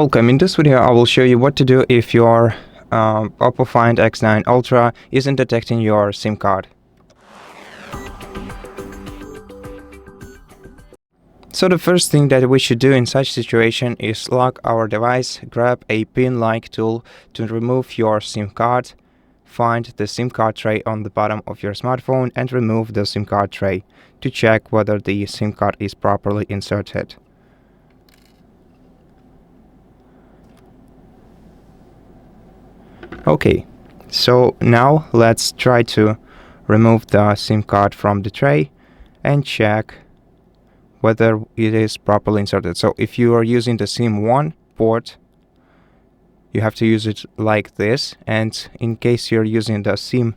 Welcome. In this video, I will show you what to do if your OPPO Find X9 Ultra isn't detecting your SIM card. So the first thing that we should do in such situation is lock our device, grab a pin-like tool to remove your SIM card, find the SIM card tray on the bottom of your smartphone and remove the SIM card tray to check whether the SIM card is properly inserted. Okay, so now let's try to remove the SIM card from the tray and check whether it is properly inserted. So if you are using the SIM 1 port, you have to use it like this, and in case you're using the SIM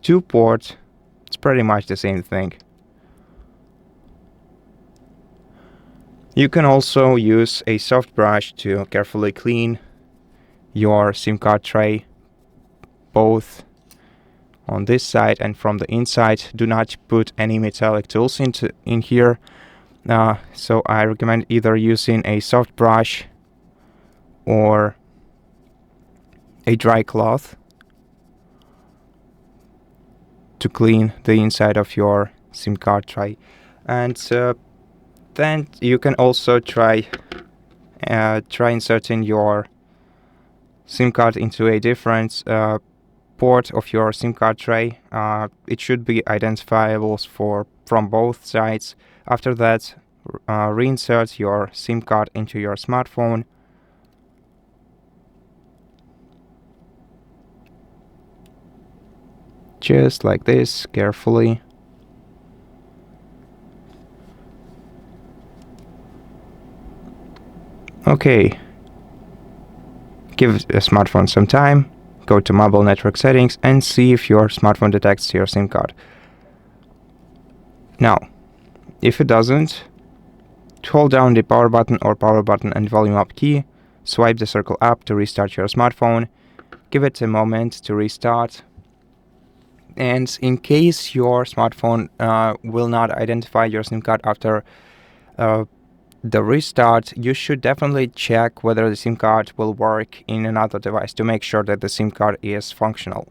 2 port, it's pretty much the same thing. You can also use a soft brush to carefully clean your SIM card tray, both on this side and from the inside. Do not put any metallic tools in here. So I recommend either using a soft brush or a dry cloth to clean the inside of your SIM card tray. And then you can also try inserting your SIM card into a different port of your SIM card tray. It should be identifiable from both sides. After that, reinsert your SIM card into your smartphone. Just like this, carefully. Okay. Give the smartphone some time, go to mobile network settings and see if your smartphone detects your SIM card. Now, if it doesn't, hold down the power button or power button and volume up key, swipe the circle up to restart your smartphone, give it a moment to restart, and in case your smartphone will not identify your SIM card after the restart, you should definitely check whether the SIM card will work in another device to make sure that the SIM card is functional.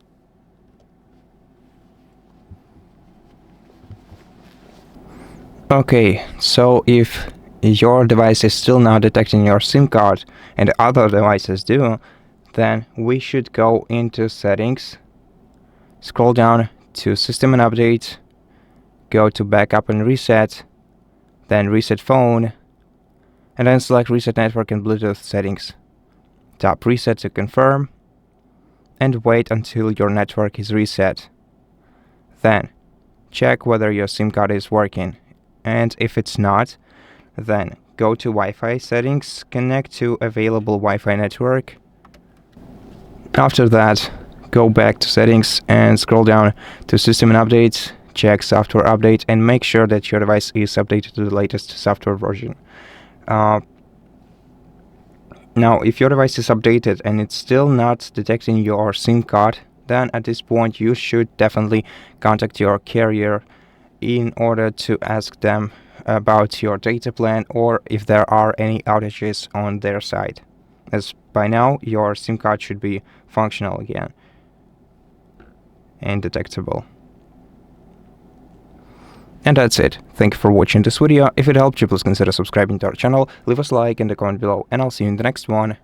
Okay, so if your device is still not detecting your SIM card and other devices do, then we should go into settings, scroll down to system and update, go to backup and reset, then reset phone, and then select reset network and Bluetooth settings. Tap reset to confirm and wait until your network is reset. Then check whether your SIM card is working, and if it's not, then go to Wi-Fi settings, connect to available Wi-Fi network. After that, go back to settings and scroll down to system and updates, check software update and make sure that your device is updated to the latest software version. Now, if your device is updated and it's still not detecting your SIM card, then at this point you should definitely contact your carrier in order to ask them about your data plan or if there are any outages on their side, as by now your SIM card should be functional again and detectable. And that's it. Thank you for watching this video. If it helped you, please consider subscribing to our channel, leave us a like and a comment below, and I'll see you in the next one.